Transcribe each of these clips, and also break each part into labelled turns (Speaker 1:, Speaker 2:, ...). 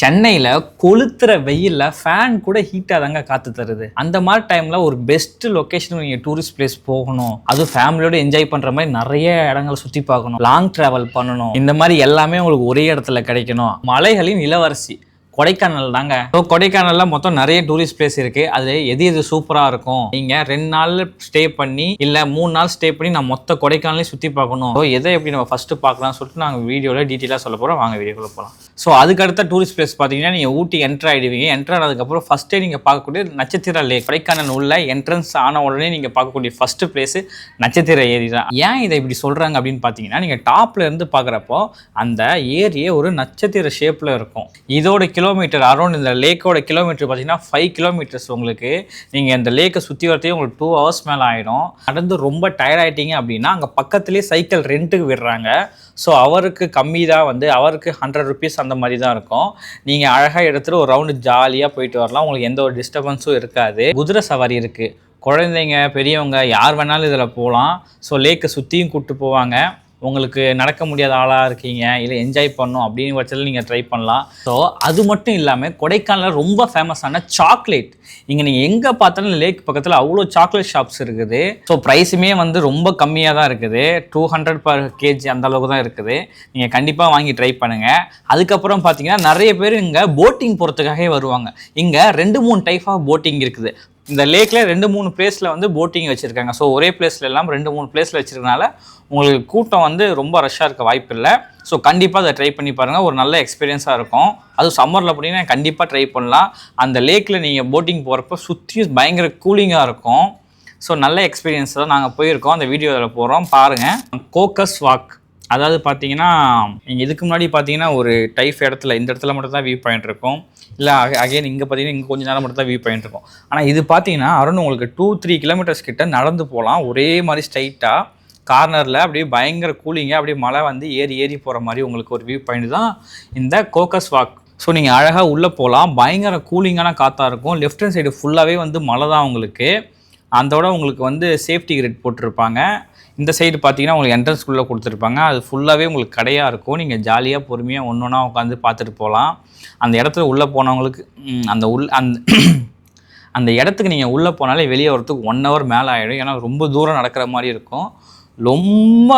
Speaker 1: சென்னையில் கொளுத்துற வெயிலில் ஃபேன் கூட ஹீட்டாக தாங்க காற்று தருது. அந்த மாதிரி டைமில் ஒரு பெஸ்ட் லொக்கேஷன் நீங்கள் டூரிஸ்ட் பிளேஸ் போகணும், அதுவும் ஃபேமிலியோட என்ஜாய் பண்ணுற மாதிரி நிறைய இடங்களை சுற்றி பார்க்கணும், லாங் ட்ராவல் பண்ணணும், இந்த மாதிரி எல்லாமே உங்களுக்கு ஒரே இடத்துல கிடைக்கணும். மலைகளின் இளவரசி கொடைக்கானல் தாங்க. ஸோ கொடைக்கானலில் மொத்தம் நிறைய டூரிஸ்ட் பிளேஸ் இருக்குது. அது எது சூப்பராக இருக்கும், நீங்கள் 2 நாள் ஸ்டே பண்ணி இல்லை 3 நாள் ஸ்டே பண்ணி நான் மொத்த கொடைக்கானலையும் சுற்றி பார்க்கணும். ஸோ எதை எப்படி நம்ம ஃபஸ்ட்டு பார்க்கலாம்னு சொல்லிட்டு நாங்கள் வீடியோவில் டீட்டெயிலாக சொல்ல போகிறோம். வாங்க வீடியோக்குள்ள போகலாம். ஸோ அதுக்கடுத்த டூரிஸ்ட் பிளேஸ் பார்த்தீங்கன்னா நீங்கள் ஊட்டி என்ட்ரு ஆகிடுவீங்க. என்ட்ரு ஆனதுக்கப்புறம் ஃபஸ்ட்டே நீங்கள் பார்க்கக்கூடிய நட்சத்திர லேக். கொடைக்கானல் உள்ள என்ட்ரன்ஸ் ஆன உடனே நீங்கள் பார்க்கக்கூடிய ஃபஸ்ட்டு பிளேஸு நட்சத்திர ஏரி தான். ஏன் இதை இப்படி சொல்கிறாங்க அப்படின்னு பார்த்தீங்கன்னா, நீங்கள் டாப்பில் இருந்து பார்க்குறப்போ அந்த ஏரியே ஒரு நட்சத்திர ஷேப்பில் இருக்கும். இதோட கிலோமீட்டர் அரௌண்ட் இந்த லேக்கோட கிலோமீட்டர் பார்த்தீங்கன்னா 5 கிலோமீட்டர்ஸ். உங்களுக்கு நீங்கள் இந்த லேக்கை சுற்றி வரத்தையும் உங்களுக்கு 2 ஹவர்ஸ் மேலே ஆகிடும். நடந்து ரொம்ப டயர்ட் ஆகிட்டீங்க அப்படின்னா அங்கே பக்கத்துலேயே சைக்கிள் ரெண்ட்டுக்கு விடுறாங்க. ஸோ அவருக்கு கம்மி தான், அவருக்கு 100 ருபீஸ் அந்த மாதிரி தான் இருக்கும். நீங்கள் அழகாக எடுத்துகிட்டு ஒரு ரவுண்டு ஜாலியாக போயிட்டு வரலாம். உங்களுக்கு எந்த ஒரு டிஸ்டர்பன்ஸும் இருக்காது. குதிரை சவாரி இருக்குது. குழந்தைங்க பெரியவங்க யார் வேணாலும் இதில் போகலாம். ஸோ லேக்கை சுற்றியும் கூப்பிட்டு போவாங்க. உங்களுக்கு நடக்க முடியாத ஆளாக இருக்கீங்க, இல்லை என்ஜாய் பண்ணணும் அப்படின்னு பட்சத்தில் நீங்கள் ட்ரை பண்ணலாம். ஸோ அது மட்டும் இல்லாமல் கொடைக்கானலில் ரொம்ப ஃபேமஸான சாக்லேட். இங்கே நீங்கள் எங்கே பார்த்தாலும் லேக் பக்கத்தில் அவ்வளோ சாக்லேட் ஷாப்ஸ் இருக்குது. ஸோ ப்ரைஸுமே ரொம்ப கம்மியாக தான் இருக்குது. 200 per kg அந்த அளவுக்கு தான் இருக்குது. நீங்கள் கண்டிப்பாக வாங்கி ட்ரை பண்ணுங்கள். அதுக்கப்புறம் பார்த்தீங்கன்னா நிறைய பேர் இங்கே போட்டிங் போகிறதுக்காகவே வருவாங்க. இங்கே 2-3 டைப் ஆஃப் போட்டிங் இருக்குது. இந்த லேக்கில் 2-3 பிளேஸில் போட்டிங் வச்சுருக்காங்க. ஸோ ஒரே பிளேஸில் எல்லாம் 2-3 பிளேஸில் வச்சுருக்கனால உங்களுக்கு கூட்டம் ரொம்ப ரஷ்ஷாக இருக்க வாய்ப்பு இல்லை. ஸோ கண்டிப்பாக அதை ட்ரை பண்ணி பாருங்கள். ஒரு நல்ல எக்ஸ்பீரியன்ஸாக இருக்கும். அதுவும் சம்மரில் அப்படின்னா கண்டிப்பாக ட்ரை பண்ணலாம். அந்த லேக்கில் நீங்கள் போட்டிங் போகிறப்ப சுற்றியும் பயங்கர கூலிங்காக இருக்கும். ஸோ நல்ல எக்ஸ்பீரியன்ஸ் தான். நாங்கள் போயிருக்கோம், அந்த வீடியோவில் போகிறோம் பாருங்கள். கோக்கஸ் வாக், அதாவது பார்த்தீங்கன்னா நீங்கள் இதுக்கு முன்னாடி பார்த்தீங்கன்னா ஒரு டைப் இடத்துல இந்த இடத்துல மட்டும் தான் வியூ பாயிண்ட் இருக்கும். இல்லை அகைன் இங்கே பார்த்தீங்கன்னா இங்கே கொஞ்சம் நேரம் மட்டும் தான் வியூ பாயிண்ட் இருக்கும். ஆனால் இது பார்த்தீங்கன்னா அரௌண்ட் உங்களுக்கு 2-3 கிலோமீட்டர்ஸ் கிட்ட நடந்து போகலாம். ஒரே மாதிரி ஸ்ட்ரைட்டாக கார்னரில் அப்படியே பயங்கர கூலிங்காக அப்படியே மழை ஏறி போகிற மாதிரி உங்களுக்கு ஒரு வியூ பாயிண்ட் தான் இந்த கோக்கஸ் வாக். ஸோ நீங்கள் அழகாக உள்ளே போகலாம். பயங்கர கூலிங்கான காற்றா இருக்கும். லெஃப்ட் ஹேண்ட் சைடு ஃபுல்லாகவே மழை தான் உங்களுக்கு. அதோட உங்களுக்கு சேஃப்டி கிரிட் போட்டிருப்பாங்க. இந்த சைடு பார்த்தீங்கன்னா உங்களுக்கு என்ட்ரன்ஸ்குள்ளே கொடுத்துருப்பாங்க. அது ஃபுல்லாகவே உங்களுக்கு கடையாக இருக்கும். நீங்கள் ஜாலியாக பொறுமையாக ஒன்றா உட்காந்து பார்த்துட்டு போகலாம். அந்த இடத்துல உள்ளே போனவங்களுக்கு அந்த இடத்துக்கு நீங்கள் உள்ளே போனாலே வெளியே வரத்துக்கு 1 hour மேலே ஆகிடும். ஏன்னா ரொம்ப தூரம் நடக்கிற மாதிரி இருக்கும். ரொம்ப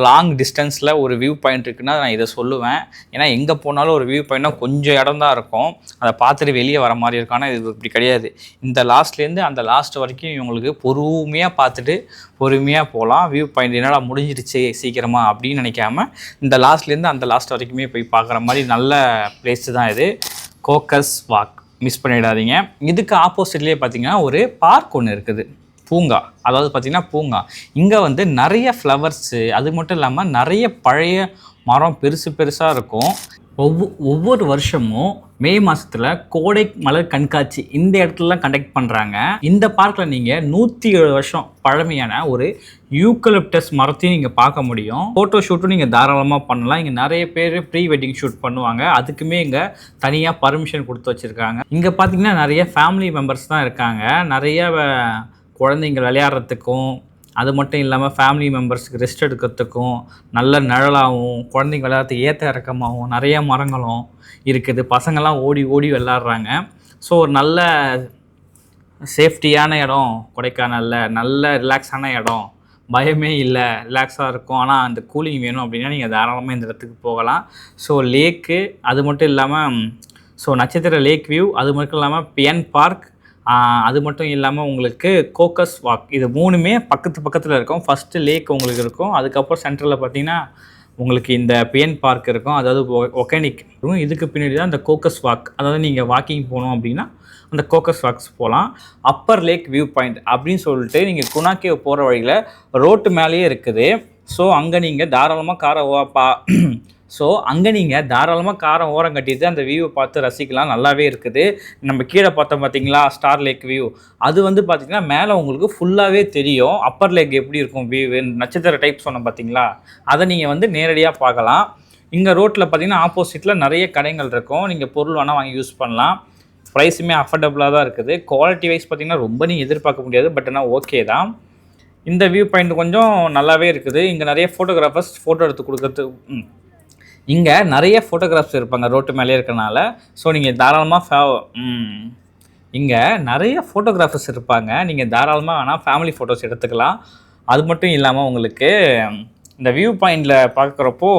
Speaker 1: லாங் டிஸ்டன்ஸில் ஒரு வியூ பாயிண்ட் இருக்குன்னா நான் இதை சொல்லுவேன். ஏன்னா எங்கே போனாலும் ஒரு வியூ பாயிண்ட்னா கொஞ்சம் இடம் தான் இருக்கும், அதை பார்த்துட்டு வெளியே வர மாதிரி இருக்கும். ஆனால் இது இப்படி கிடையாது. இந்த லாஸ்ட்லேருந்து அந்த லாஸ்ட் வரைக்கும் இவங்களுக்கு பொறுமையாக பார்த்துட்டு பொறுமையாக போகலாம். வியூ பாயிண்ட் என்னடா முடிஞ்சிருச்சு சீக்கிரமாக அப்படின்னு நினைக்காம இந்த லாஸ்ட்லேருந்து அந்த லாஸ்ட் வரைக்குமே போய் பார்க்குற மாதிரி நல்ல பிளேஸ் தான் இது கோக்கஸ் வாக். மிஸ் பண்ணிடாதீங்க. இதுக்கு ஆப்போசிட்லேயே பார்த்தீங்கன்னா ஒரு பார்க் ஒன்று இருக்குது, பூங்கா. அதாவது பார்த்திங்கன்னா பூங்கா இங்கே நிறைய ஃப்ளவர்ஸு, அது மட்டும் இல்லாமல் நிறைய பழைய மரம் பெருசாக இருக்கும். ஒவ்வொரு வருஷமும் மே மாதத்தில் கோடை மலர் கண்காட்சி இந்த இடத்துலலாம் கண்டக்ட் பண்ணுறாங்க. இந்த பார்க்கில் நீங்கள் 107 வருஷம் பழமையான ஒரு யூக்கலிப்டஸ் மரத்தையும் நீங்கள் பார்க்க முடியும். ஃபோட்டோ ஷூட்டும் நீங்கள் தாராளமாக பண்ணலாம். இங்கே நிறைய பேர் ப்ரீ வெட்டிங் ஷூட் பண்ணுவாங்க. அதுக்குமே இங்கே தனியாக பர்மிஷன் கொடுத்து வச்சுருக்காங்க. இங்கே பார்த்திங்கன்னா நிறைய ஃபேமிலி மெம்பர்ஸ் தான் இருக்காங்க. நிறைய குழந்தைங்க விளையாடுறதுக்கும், அது மட்டும் இல்லாமல் ஃபேமிலி மெம்பர்ஸுக்கு ரெஸ்ட் எடுக்கிறதுக்கும் நல்ல நிழலாகவும், குழந்தைங்க விளையாடுறதுக்கு ஏற்ற இறக்கமாகவும் நிறைய மரங்களும் இருக்குது. பசங்கள்லாம் ஓடி விளையாடுறாங்க. ஸோ ஒரு நல்ல சேஃப்டியான இடம் கொடைக்கானலில். நல்ல ரிலாக்ஸான இடம், பயமே இல்லை, ரிலாக்ஸாக இருக்கும். ஆனால் அந்த கூலிங் வேணும் அப்படின்னா நீங்கள் தாராளமாக இந்த இடத்துக்கு போகலாம். ஸோ லேக்கு, அது மட்டும் இல்லாமல் நட்சத்திர லேக் வியூ, அது மட்டும் இல்லாமல் பியன் பார்க், அது மட்டும் இல்லாமல் உங்களுக்கு கோக்கஸ் வாக், இது 3மே பக்கத்தில் இருக்கும். ஃபஸ்ட்டு லேக் உங்களுக்கு இருக்கும். அதுக்கப்புறம் சென்டரில் பார்த்தீங்கன்னா உங்களுக்கு இந்த பியன் பார்க் இருக்கும், அதாவது ஒகேனிக் இருக்கும். இதுக்கு பின்னாடி தான் இந்த கோக்கஸ் வாக். அதாவது நீங்கள் வாக்கிங் போகணும் அப்படின்னா அந்த கோக்கஸ் வாக்ஸ் போகலாம். அப்பர் லேக் வியூ பாயிண்ட் அப்படின்னு சொல்லிட்டு நீங்கள் குணாக்கே போகிற வழியில் ரோட்டு மேலேயே இருக்குது. ஸோ அங்கே நீங்கள் தாராளமாக காரை ஓரம் கட்டிட்டு அந்த வியூவை பார்த்து ரசிக்கலாம். நல்லாவே இருக்குது. நம்ம கீழே பார்த்தோம் பார்த்தீங்களா ஸ்டார் லேக் வியூ, அது பார்த்திங்கன்னா மேலே உங்களுக்கு ஃபுல்லாகவே தெரியும். அப்பர் லேக் எப்படி இருக்கும் வியூ, நட்சத்திர டைப் சொன்னோம் பார்த்தீங்களா, அதை நீங்கள் நேரடியாக பார்க்கலாம். இங்கே ரோட்டில் பார்த்தீங்கன்னா ஆப்போசிட்டில் நிறைய கடைகள் இருக்கும். நீங்கள் பொருள் வேணால் வாங்கி யூஸ் பண்ணலாம். ப்ரைஸுமே அஃபர்டபுளாக தான் இருக்குது. குவாலிட்டி வைஸ் பார்த்திங்கன்னா ரொம்ப நீங்கள் எதிர்பார்க்க முடியாது, பட் ஆனால் ஓகே தான். இந்த வியூ பாயிண்ட் கொஞ்சம் நல்லாவே இருக்குது. இங்கே நிறைய ஃபோட்டோகிராஃபர்ஸ் ஃபோட்டோ எடுத்து கொடுக்குறது இங்கே நிறைய ஃபோட்டோகிராஃப்ஸ் இருப்பாங்க ரோட்டு மேலே இருக்கனால. ஸோ நீங்கள் தாராளமாக இங்கே நிறைய ஃபோட்டோகிராஃபர்ஸ் இருப்பாங்க. நீங்கள் தாராளமாக வேணால் ஃபேமிலி ஃபோட்டோஸ் எடுத்துக்கலாம். அது மட்டும் இல்லாமல் உங்களுக்கு இந்த வியூ பாயிண்டில் பார்க்குறப்போ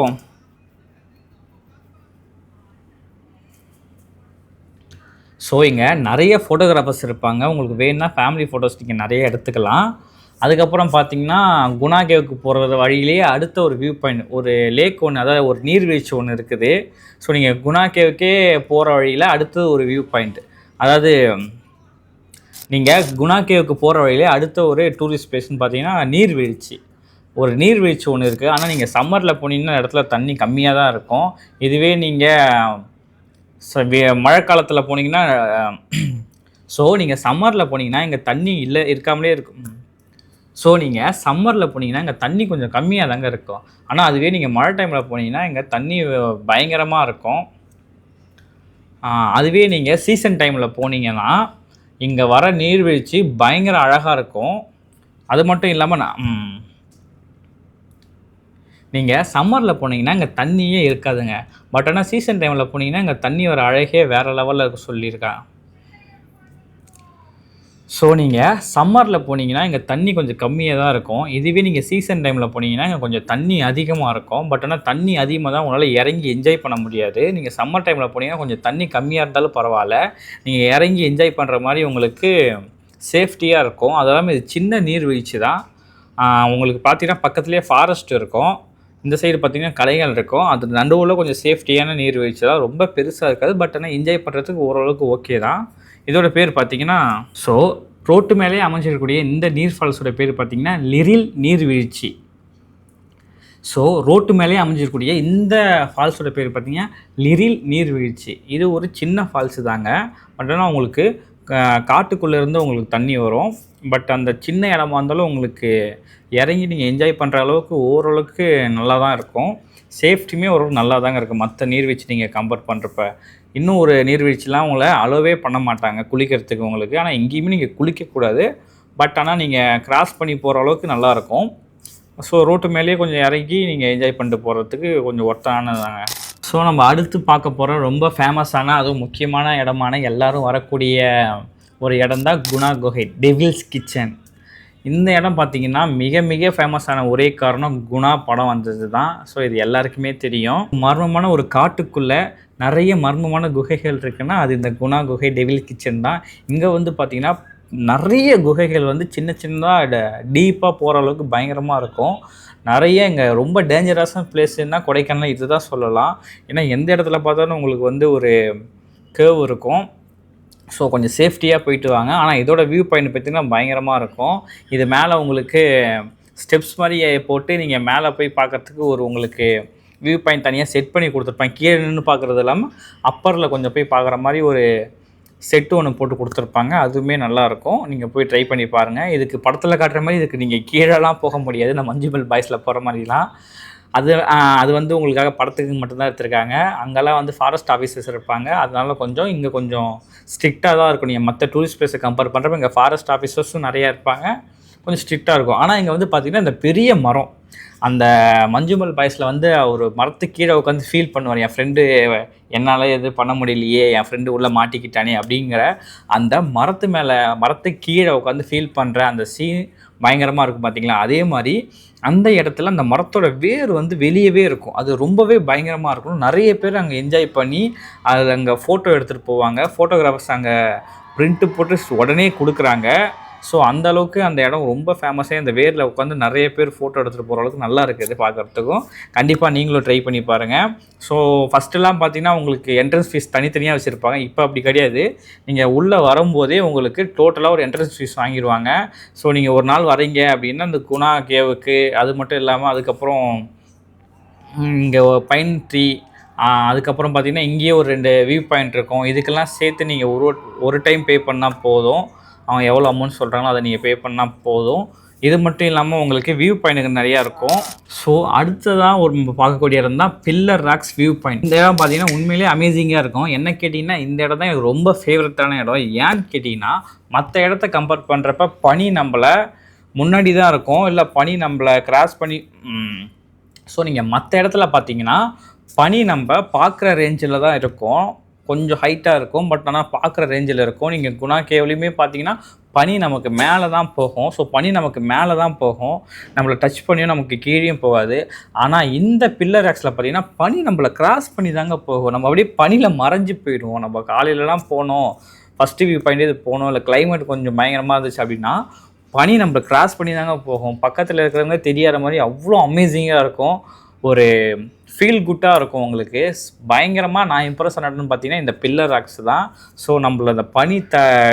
Speaker 1: ஸோ இங்கே நிறைய ஃபோட்டோகிராஃபர்ஸ் இருப்பாங்க. உங்களுக்கு வேணும்னா ஃபேமிலி ஃபோட்டோஸ் நீங்கள் நிறைய எடுத்துக்கலாம். அதுக்கப்புறம் பார்த்தீங்கன்னா குணா கேவுக்கு போகிற வழியிலேயே அடுத்த ஒரு வியூ பாயிண்ட், ஒரு லேக் ஒன்று, அதாவது ஒரு நீர்வீழ்ச்சி ஒன்று இருக்குது. ஸோ நீங்கள் குணா கேவுக்கே போகிற வழியில் அடுத்தது ஒரு வியூ பாயிண்ட், அதாவது நீங்கள் குணா கேவுக்கு போகிற வழியிலே அடுத்த ஒரு டூரிஸ்ட் பிளேஸ்னு பார்த்தீங்கன்னா நீர்வீழ்ச்சி, ஒரு நீர்வீழ்ச்சி ஒன்று இருக்குது. ஆனால் நீங்கள் சம்மரில் போனீங்கன்னா இடத்துல தண்ணி கம்மியாக தான் இருக்கும். இதுவே நீங்கள் மழை காலத்தில் போனீங்கன்னா ஸோ நீங்கள் சம்மரில் போனீங்கன்னா இங்கே தண்ணி இருக்காமலே இருக்கும். ஸோ நீங்கள் சம்மரில் போனீங்கன்னா இங்கே தண்ணி கொஞ்சம் கம்மியாக தாங்க இருக்கும். ஆனால் அதுவே நீங்கள் மழை டைமில் போனீங்கன்னா இங்கே தண்ணி பயங்கரமாக இருக்கும். அதுவே நீங்கள் சீசன் டைமில் போனீங்கன்னா இங்கே வர நீர்வீழ்ச்சி பயங்கர அழகாக இருக்கும். அது மட்டும் இல்லாமல் நீங்கள் சம்மரில் போனீங்கன்னா இங்கே தண்ணியே இருக்காதுங்க. பட் ஆனால் சீசன் டைமில் போனீங்கன்னா இங்கே தண்ணி வர அழகே வேறு லெவலில் இருக்க சொல்லியிருக்கேன். ஸோ நீங்கள் சம்மரில் போனீங்கன்னா இங்கே தண்ணி கொஞ்சம் கம்மியாக தான் இருக்கும். இதுவே நீங்கள் சீசன் டைமில் போனீங்கன்னா இங்கே கொஞ்சம் தண்ணி அதிகமாக இருக்கும். பட் ஆனால் தண்ணி அதிகமாக தான் உங்களால் இறங்கி என்ஜாய் பண்ண முடியாது. நீங்கள் சம்மர் டைமில் போனீங்கன்னா கொஞ்சம் தண்ணி கம்மியாக இருந்தாலும் பரவாயில்ல, நீங்கள் இறங்கி என்ஜாய் பண்ணுற மாதிரி உங்களுக்கு சேஃப்டியாக இருக்கும். அது இல்லாமல் இது சின்ன நீர்வீழ்ச்சி தான். உங்களுக்கு பார்த்தீங்கன்னா பக்கத்துலேயே ஃபாரஸ்ட் இருக்கும். இந்த சைடு பார்த்தீங்கன்னா கலைகள் இருக்கும். அது நடுவில் கொஞ்சம் சேஃப்டியான நீர்வீழ்ச்சி தான், ரொம்ப பெருசாக இருக்காது. பட் ஆனால் என்ஜாய் பண்ணுறதுக்கு ஓரளவுக்கு ஓகே தான். இதோட பேர் பார்த்தீங்கன்னா ஸோ ரோட்டு மேலே அமைஞ்சிருக்கக்கூடிய இந்த நீர் ஃபால்ஸோட பேர் பார்த்தீங்கன்னா லிரில் நீர்வீழ்ச்சி. ஸோ ரோட்டு மேலே அமைஞ்சிருக்கக்கூடிய இந்த ஃபால்ஸோட பேர் பார்த்தீங்கன்னா லிரில் நீர்வீழ்ச்சி. இது ஒரு சின்ன ஃபால்ஸு தாங்க. பட் ஆனால் உங்களுக்கு காட்டுக்குள்ளேருந்து உங்களுக்கு தண்ணி வரும். பட் அந்த சின்ன இடமா இருந்தாலும் உங்களுக்கு இறங்கி நீங்கள் என்ஜாய் பண்ணுற அளவுக்கு ஓரளவுக்கு நல்லா தான் இருக்கும். சேஃப்டியுமே ஓரளவுக்கு நல்லா தாங்க இருக்குது மற்ற நீர்வீழ்ச்சி நீங்கள் கம்பேர் பண்ணுறப்ப. இன்னும் ஒரு நீர்வீழ்ச்சிலாம் உங்களை அலோவே பண்ண மாட்டாங்க குளிக்கிறதுக்கு உங்களுக்கு. ஆனால் எங்கேயுமே நீங்கள் குளிக்கக்கூடாது. பட் ஆனால் நீங்கள் கிராஸ் பண்ணி போகிற அளவுக்கு நல்லாயிருக்கும். ஸோ ரோட்டு மேலேயே கொஞ்சம் இறங்கி நீங்கள் என்ஜாய் பண்ணிட்டு போகிறதுக்கு கொஞ்சம் ஒர்த்தானதாங்க. ஸோ நம்ம அடுத்து பார்க்க போகிற ரொம்ப ஃபேமஸான அதுவும் முக்கியமான இடமான எல்லோரும் வரக்கூடிய ஒரு இடம் தான் குணா குகை, டெவில்ஸ் கிச்சன். இந்த இடம் பார்த்திங்கன்னா மிக மிக ஃபேமஸான ஒரே காரணம் குணா படம் வந்தது தான். ஸோ இது எல்லாருக்குமே தெரியும். மர்மமான ஒரு காட்டுக்குள்ளே நிறைய மர்மமான குகைகள் இருக்குன்னா அது இந்த குணா குகை டெவில் கிச்சன் தான். இங்கே வந்து பார்த்திங்கன்னா நிறைய குகைகள் வந்து சின்ன சின்னதாக டீப்பாக போகிற அளவுக்கு பயங்கரமாக இருக்கும். நிறைய இங்கே ரொம்ப டேஞ்சரஸான பிளேஸ்னா கொடைக்கானல் இது தான் சொல்லலாம். ஏன்னா எந்த இடத்துல பார்த்தாலும் உங்களுக்கு வந்து ஒரு கேர்வ் இருக்கும். ஸோ கொஞ்சம் சேஃப்டியாக போயிட்டு வாங்க. ஆனால் இதோட வியூ பாயிண்ட் பார்த்திங்கன்னா பயங்கரமாக இருக்கும். இது மேலே உங்களுக்கு ஸ்டெப்ஸ் மாதிரி போட்டு நீங்கள் மேலே போய் பார்க்குறதுக்கு ஒரு உங்களுக்கு வியூ பாயிண்ட் தனியாக செட் பண்ணி கொடுத்துருப்பாங்க. கீழே நின்று பார்க்குறது இல்லாமல் அப்பரில் கொஞ்சம் போய் பார்க்குற மாதிரி ஒரு செட்டு ஒன்று போட்டு கொடுத்துருப்பாங்க. அதுவுமே நல்லாயிருக்கும். நீங்கள் போய் ட்ரை பண்ணி பாருங்கள். இதுக்கு படத்தில் காட்டுற மாதிரி இதுக்கு நீங்கள் கீழெல்லாம் போக முடியாது. நம்ம மஞ்சுமல் பாய்ஸில் போகிற மாதிரிலாம் அது வந்து உங்களுக்காக படத்துக்கு மட்டும்தான் எடுத்திருக்காங்க. அங்கெல்லாம் வந்து ஃபாரஸ்ட் ஆஃபீஸர்ஸ் இருப்பாங்க. அதனால கொஞ்சம் இங்கே கொஞ்சம் ஸ்ட்ரிக்டாக தான் இருக்கும். நீங்கள் மற்ற டூரிஸ்ட் பிளேஸை கம்பேர் பண்ணுறப்ப இங்கே ஃபாரஸ்ட் ஆஃபீஸர்ஸும் நிறையா இருப்பாங்க. கொஞ்சம் ஸ்ட்ரிக்டாக இருக்கும். ஆனால் இங்கே வந்து பார்த்திங்கன்னா இந்த பெரிய மரம், அந்த மஞ்சுமல் பாய்ஸில் வந்து ஒரு மரத்துக்கு கீழே உட்காந்து ஃபீல் பண்ணுவார், என் ஃப்ரெண்டு என்னால் எது பண்ண முடியலையே, என் ஃப்ரெண்டு உள்ளே மாட்டிக்கிட்டானே அப்படிங்கிற அந்த மரத்துக்கு கீழே உட்காந்து ஃபீல் பண்ணுற அந்த சீன் பயங்கரமாக இருக்கும் பார்த்திங்களா. அதே மாதிரி அந்த இடத்துல அந்த மரத்தோட வேர் வந்து வெளியவே இருக்கும். அது ரொம்பவே பயங்கரமாக இருக்கும். நிறைய பேர் அங்கே என்ஜாய் பண்ணி அது அங்கே ஃபோட்டோ எடுத்துகிட்டு போவாங்க. ஃபோட்டோகிராஃபர்ஸ் அங்கே பிரிண்ட்டு போட்டு உடனே கொடுக்குறாங்க. ஸோ அந்தளவுக்கு அந்த இடம் ரொம்ப ஃபேமஸாக இந்த வேரில் உட்காந்து நிறைய பேர் ஃபோட்டோ எடுத்துகிட்டு போகிற அளவுக்கு நல்லா இருக்குது பார்க்குறதுக்கும். கண்டிப்பாக நீங்களும் ட்ரை பண்ணி பாருங்கள். ஸோ ஃபஸ்ட்டெல்லாம் பார்த்தீங்கன்னா உங்களுக்கு என்ட்ரன்ஸ் ஃபீஸ் தனித்தனியாக வச்சுருப்பாங்க. இப்போ அப்படி கிடையாது. நீங்கள் உள்ளே வரும்போதே உங்களுக்கு டோட்டலாக ஒரு என்ட்ரன்ஸ் ஃபீஸ் வாங்கிடுவாங்க. ஸோ நீங்கள் ஒரு நாள் வரீங்க அப்படின்னா இந்த குணா கேவுக்கு, அது மட்டும் இல்லாமல் அதுக்கப்புறம் இங்கே பைன் ட்ரீ, அதுக்கப்புறம் பார்த்திங்கன்னா இங்கேயே ஒரு 2 வியூ பாயிண்ட் இருக்கும். இதுக்கெல்லாம் சேர்த்து நீங்கள் ஒரு டைம் பே பண்ணால் போதும். அவங்க எவ்வளோ அமௌண்ட் சொல்கிறாங்களோ அதை நீங்கள் பே பண்ணால் போதும். இது மட்டும் இல்லாமல் உங்களுக்கு வியூ பாயிண்ட்டுக்கு நிறையா இருக்கும். ஸோ அடுத்ததாக நம்ம பார்க்கக்கூடிய இடம் தான் பில்லர் ராக்ஸ் வியூ பாயிண்ட். இந்த இடம் பார்த்தீங்கன்னா உண்மையிலே அமேசிங்காக இருக்கும். என்ன கேட்டிங்கன்னா இந்த இடம் தான் எனக்கு ரொம்ப ஃபேவரட்டான இடம். ஏன்னு கேட்டிங்கன்னா மற்ற இடத்த கம்பேர் பண்ணுறப்ப பனி நம்மளை முன்னாடி தான் இருக்கும், இல்லை பனி நம்மளை கிராஸ் பண்ணி ஸோ நீங்கள் மற்ற இடத்துல பார்த்தீங்கன்னா பனி நம்ம பார்க்குற ரேஞ்சில் தான் இருக்கும், கொஞ்சம் ஹைட்டாக இருக்கும், பட் ஆனால் பார்க்குற ரேஞ்சில் இருக்கும். நீங்கள் குணா கேவ்லையுமே பார்த்தீங்கன்னா பனி நமக்கு மேலே தான் போகும். ஸோ பனி நமக்கு மேலே தான் போகும், நம்மளை டச் பண்ணியும் நமக்கு கீழேயும் போகாது. ஆனால் இந்த பில்லர் ராக்ஸில் பார்த்தீங்கன்னா பனி நம்மளை கிராஸ் பண்ணி தாங்க போகும். நம்ம அப்படியே பனியில் மறைஞ்சு போயிடுவோம். நம்ம காலையிலலாம் போனோம், ஃபஸ்ட்டு வியூ பாயிண்ட் இது போனோம், இல்லை கிளைமேட் கொஞ்சம் பயங்கரமாக இருந்துச்சு அப்படின்னா பனி நம்மளை கிராஸ் பண்ணி தாங்க போகும். பக்கத்தில் இருக்கிறவங்க தெரியாத மாதிரி அவ்வளோ அமேசிங்காக இருக்கும், ஒரு ஃபீல் குட்டாக இருக்கும் உங்களுக்கு. பயங்கரமாக நான் இம்ப்ரெஸ் ஆனதுன்னு பார்த்தீங்கன்னா இந்த பில்லர் ராக்ஸ் தான். ஸோ நம்மள அந்த பனி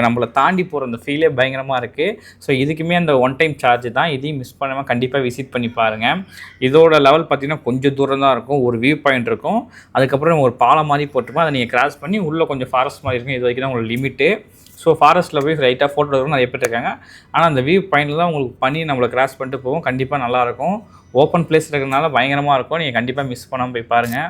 Speaker 1: நம்மளை தாண்டி போகிற அந்த ஃபீலே பயங்கரமாக இருக்குது. ஸோ இதுக்குமே அந்த ஒன் டைம் சார்ஜ் தான், இதையும் மிஸ் பண்ணாமல் கண்டிப்பாக விசிட் பண்ணி பாருங்கள். இதோட லெவல் பார்த்திங்கன்னா கொஞ்சம் தூரம் தான் இருக்கும், ஒரு வியூ பாயிண்ட் இருக்கும், அதுக்கப்புறம் ஒரு பாலம் மாதிரி போட்டிருப்போம், அதை நீங்கள் கிராஸ் பண்ணி உள்ளே கொஞ்சம் ஃபாரஸ்ட் மாதிரி இருக்கும். இது வரைக்கும் தான் உங்களுக்கு லிமிட்டு. ஸோ ஃபாரஸ்ட்டில் போய் ரைட்டாக ஃபோட்டோ எடுக்கணும் நிறைய பேர் இருக்காங்க. ஆனால் அந்த வியூ பாயிண்டில் தான் உங்களுக்கு பனி நம்மளை கிராஸ் பண்ணிட்டு போகும். கண்டிப்பாக நல்லாயிருக்கும், ஓப்பன் பிளேஸ் இருக்கிறதுனால பயங்கரமாக இருக்கும். நீங்கள் கண்டிப்பாக மிஸ் பண்ணாமல் போய் பாருங்கள்.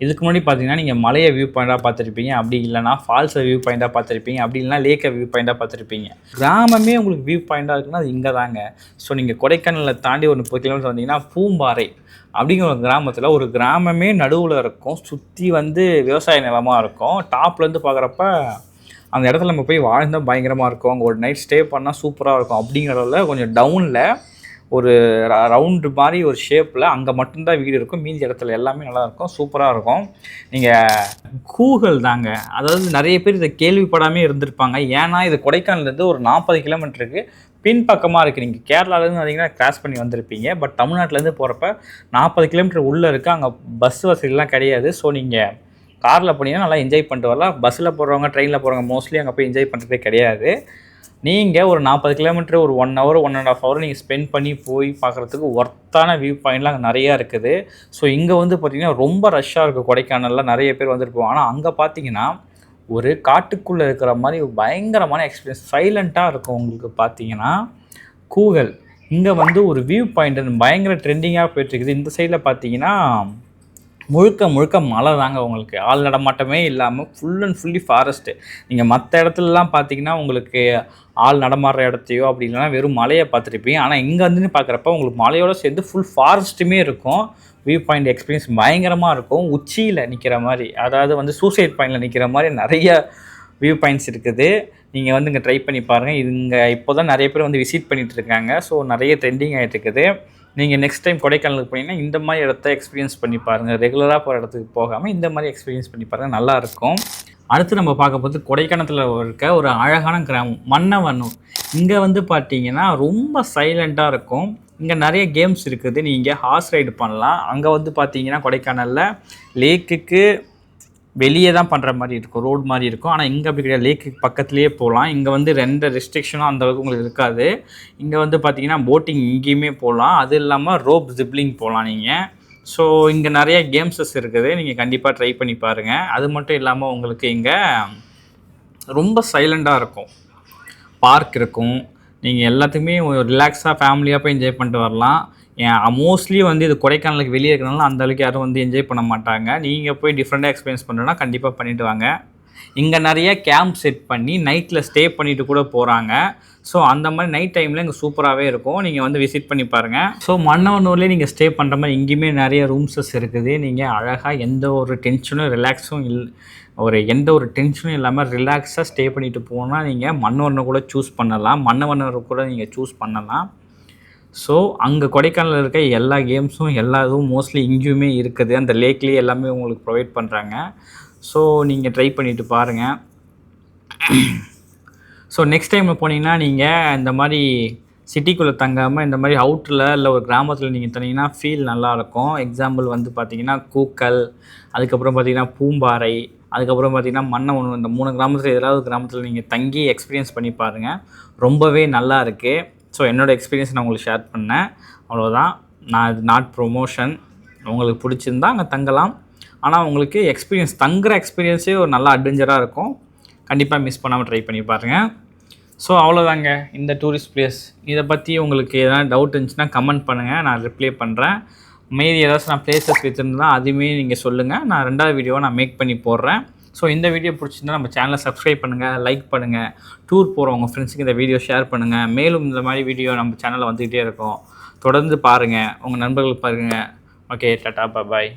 Speaker 1: இதுக்கு முன்னாடி பார்த்தீங்கன்னா நீங்கள் மலையை வியூ பாயிண்ட்டாக பார்த்துருப்பீங்க, அப்படி இல்லைனா ஃபால்ஸை வியூ பாயிண்ட்டாக பார்த்துருப்பீங்க, அப்படி இல்லைனா லேக்கை வியூ பாயிண்ட்டாக பார்த்துருப்பீங்க. கிராமமே உங்களுக்கு வியூ பாயிண்ட்டாக இருக்குன்னா அது இங்கே தாங்க. ஸோ நீங்கள் கொடைக்கானலில் தாண்டி ஒரு 30 கிலோமீட்டர் வந்தீங்கன்னா பூம்பாறை அப்படிங்கிற ஒரு கிராமத்தில் ஒரு கிராமமே நடுவில் இருக்கும், சுற்றி வந்து விவசாய நிலமாக இருக்கும். டாப்லேருந்து பார்க்குறப்ப அந்த இடத்துல நம்ம போய் வாழ்ந்தால் பயங்கரமாக இருக்கும், அங்கே ஒரு நைட் ஸ்டே பண்ணால் சூப்பராக இருக்கும். அப்படிங்கிறதுல கொஞ்சம் டவுனில் ஒரு ரவுண்டு மாதிரி ஒரு ஷேப்பில் அங்கே மட்டும்தான் வீடு இருக்கும், மீதி இடத்துல எல்லாமே நல்லாயிருக்கும், சூப்பராக இருக்கும். நீங்கள் கூகல் தாங்க, அதாவது நிறைய பேர் இதை கேள்விப்படாமே இருந்திருப்பாங்க. ஏன்னா இது கொடைக்கானல்லேருந்து ஒரு 40 கிலோமீட்டருக்கு பின்பக்கமாக இருக்குது. நீங்கள் கேரளாவிலேருந்து வந்தீங்கன்னா கிராஸ் பண்ணி வந்திருப்பீங்க, பட் தமிழ்நாட்டிலேருந்து போகிறப்ப 40 கிலோமீட்டர் உள்ளே இருக்குது, அங்கே பஸ் வசதிலாம் கிடையாது. ஸோ நீங்கள் காரில் போனீங்கன்னா நல்லா என்ஜாய் பண்ணிட்டு வரலாம். பஸ்ஸில் போகிறவங்க, ட்ரெயினில் போகிறவங்க மோஸ்ட்லி அங்கே போய் என்ஜாய் பண்ணுறதே கிடையாது. நீங்கள் ஒரு 40 கிலோமீட்டர் ஒரு 1 hour 1.5 hour நீங்கள் ஸ்பெண்ட் பண்ணி போய் பார்க்குறதுக்கு ஒர்த்தான வியூ பாயிண்ட்லாம் அங்கே நிறையா இருக்குது. ஸோ இங்கே வந்து பார்த்திங்கன்னா ரொம்ப ரஷ்ஷாக இருக்குது, கொடைக்கானலில் நிறைய பேர் வந்துருப்போம். ஆனால் அங்கே பார்த்தீங்கன்னா ஒரு காட்டுக்குள்ளே இருக்கிற மாதிரி பயங்கரமான எக்ஸ்பீரியன்ஸ், சைலண்ட்டாக இருக்கும் உங்களுக்கு. பார்த்தீங்கன்னா கூகல் இங்கே வந்து ஒரு வியூ பாயிண்ட் பயங்கர ட்ரெண்டிங்காக போய்ட்டுருக்குது. இந்த சைடில் பார்த்தீங்கன்னா முழுக்க முழுக்க மலை தாங்க, உங்களுக்கு ஆள் நடமாட்டமே இல்லாமல் ஃபுல் அண்ட் ஃபுல்லி ஃபாரஸ்ட்டு. நீங்கள் மற்ற இடத்துலலாம் பார்த்தீங்கன்னா உங்களுக்கு ஆள் நடமாடுற இடத்தையோ அப்படி இல்லைனா வெறும் மலையை பார்த்துருப்பீங்க. ஆனால் இங்கே வந்து பார்க்குறப்ப உங்களுக்கு மலையோடு சேர்ந்து ஃபுல் ஃபாரஸ்ட்டுமே இருக்கும். வியூ பாயிண்ட் எக்ஸ்பீரியன்ஸ் பயங்கரமாக இருக்கும். உச்சியில் நிற்கிற மாதிரி, அதாவது வந்து சூசைட் பாயிண்டில் நிற்கிற மாதிரி நிறைய வியூ பாயிண்ட்ஸ் இருக்குது. நீங்கள் வந்து இங்கே ட்ரை பண்ணி பாருங்கள். இங்கே இப்போ தான் நிறைய பேர் வந்து விசிட் பண்ணிகிட்டு இருக்காங்க. ஸோ நிறைய ட்ரெண்டிங் ஆகிட்டு இருக்குது. நீங்கள் நெக்ஸ்ட் டைம் கொடைக்கானலுக்கு போனீங்கன்னா இந்த மாதிரி இடத்த எக்ஸ்பீரியன்ஸ் பண்ணி பாருங்கள். ரெகுலராக போகிற இடத்துக்கு போகாமல் இந்த மாதிரி எக்ஸ்பீரியன்ஸ் பண்ணி பாருங்கள், நல்லாயிருக்கும். அடுத்து நம்ம பார்க்க போது கொடைக்கானத்தில் இருக்க ஒரு அழகான கிராமம் மன்னவனூர். இங்கே வந்து பார்த்தீங்கன்னா ரொம்ப சைலண்ட்டாக இருக்கும். இங்கே நிறைய கேம்ஸ் இருக்குது, நீங்கள் ஹார்ஸ் ரைடு பண்ணலாம். அங்கே வந்து பார்த்தீங்கன்னா கொடைக்கானலில் லேக்குக்கு வெளியே தான் பண்ணுற மாதிரி இருக்கும், ரோடு மாதிரி இருக்கும். ஆனால் இங்கே அப்படி கிடையாது, லேக்கு பக்கத்துலேயே போகலாம். இங்கே வந்து 2 ரெஸ்ட்ரிக்ஷனும் அந்தளவுக்கு உங்களுக்கு இருக்காது. இங்கே வந்து பார்த்தீங்கன்னா போட்டிங் இங்கேயுமே போகலாம், அது இல்லாமல் ரோப் ஜிப்லிங் போகலாம் நீங்கள். ஸோ இங்கே நிறைய கேம்ஸஸ் இருக்குது, நீங்கள் கண்டிப்பாக ட்ரை பண்ணி பாருங்கள். அது மட்டும் இல்லாமல் உங்களுக்கு இங்கே ரொம்ப சைலண்ட்டாக இருக்கும், பார்க் இருக்கும். நீங்கள் எல்லாத்துக்குமே ரிலாக்ஸாக ஃபேமிலியாக போய் என்ஜாய் பண்ணிட்டு வரலாம். மோஸ்ட்லி வந்து இது கொடைக்கானலுக்கு வெளியே இருக்கிறனால அந்தளவுக்கு யாரும் வந்து என்ஜாய் பண்ண மாட்டாங்க. நீங்கள் போய் டிஃப்ரெண்ட்டாக எக்ஸ்பீரியன்ஸ் பண்ணுறோன்னா கண்டிப்பாக பண்ணிவிட்டு வாங்க. இங்கே நிறைய கேம்ப் செட் பண்ணி நைட்டில் ஸ்டே பண்ணிவிட்டு கூட போகிறாங்க. ஸோ அந்த மாதிரி நைட் டைமில் இங்கே சூப்பராகவே இருக்கும், நீங்கள் வந்து விசிட் பண்ணி பாருங்கள். ஸோ மன்னவனூர்லேயே நீங்கள் ஸ்டே பண்ணுற மாதிரி இங்கேயுமே நிறைய ரூம்ஸஸ் இருக்குது. நீங்கள் அழகாக எந்த ஒரு டென்ஷனும் ரிலாக்ஸும் எந்த ஒரு டென்ஷனும் இல்லாமல் ரிலாக்ஸாக ஸ்டே பண்ணிவிட்டு போனால் நீங்கள் மன்னவனூர் கூட சூஸ் பண்ணலாம், மன்னவனூர் கூட நீங்கள் சூஸ் பண்ணலாம். ஸோ அங்கே கொடைக்கானலில் இருக்க எல்லா கேம்ஸும் எல்லா இதுவும் மோஸ்ட்லி இங்கேயுமே இருக்குது. அந்த லேக்லேயே எல்லாமே உங்களுக்கு ப்ரொவைட் பண்ணுறாங்க. ஸோ நீங்கள் ட்ரை பண்ணிவிட்டு பாருங்கள். ஸோ நெக்ஸ்ட் டைமில் போனீங்கன்னா நீங்கள் இந்த மாதிரி சிட்டிக்குள்ளே தங்காமல் இந்த மாதிரி அவுட்டரில் இல்லை ஒரு கிராமத்தில் நீங்கள் தந்தீங்கன்னா ஃபீல் நல்லாயிருக்கும். எக்ஸாம்பிள் வந்து பார்த்திங்கன்னா கூக்கல், அதுக்கப்புறம் பார்த்திங்கன்னா பூம்பாறை, அதுக்கப்புறம் பார்த்திங்கன்னா மன்னவனூர். இந்த 3 கிராமத்தில் ஏதாவது கிராமத்தில் நீங்கள் தங்கி எக்ஸ்பீரியன்ஸ் பண்ணி பாருங்கள், ரொம்பவே நல்லா இருக்குது. ஸோ என்னோடய எக்ஸ்பீரியன்ஸ் நான் உங்களுக்கு ஷேர் பண்ணேன், அவ்வளோதான். நான் இது நாட் ப்ரொமோஷன். உங்களுக்கு பிடிச்சிருந்தா அங்கே தங்கலாம், ஆனால் உங்களுக்கு எக்ஸ்பீரியன்ஸ் தங்குற எக்ஸ்பீரியன்ஸே ஒரு நல்ல அட்வென்ச்சராக இருக்கும். கண்டிப்பாக மிஸ் பண்ணாமல் ட்ரை பண்ணி பாருங்கள். ஸோ அவ்வளோதாங்க இந்த டூரிஸ்ட் பிளேஸ். இதை பற்றி உங்களுக்கு எதனா டவுட் இருந்துச்சுன்னா கமெண்ட் பண்ணுங்கள், நான் ரிப்ளை பண்ணுறேன். மீதி ஏதாச்சும் நான் பிளேஸஸ் வச்சுருந்தா அதுவுமே நீங்கள் சொல்லுங்கள், நான் 2வது வீடியோவை நான் மேக் பண்ணி போடுறேன். ஸோ இந்த வீடியோ பிடிச்சிருந்தா நம்ம சேனலை சப்ஸ்கிரைப் பண்ணுங்கள், லைக் பண்ணுங்கள், டூர் போகிறவங்க ஃப்ரெண்ட்ஸுக்கு இந்த வீடியோ ஷேர் பண்ணுங்கள். மேலும் இந்த மாதிரி வீடியோ நம்ம சேனலில் வந்துக்கிட்டே இருக்கும், தொடர்ந்து பாருங்கள், உங்கள் நண்பர்களுக்கு பாருங்கள். ஓகே, டாடா, பாய்.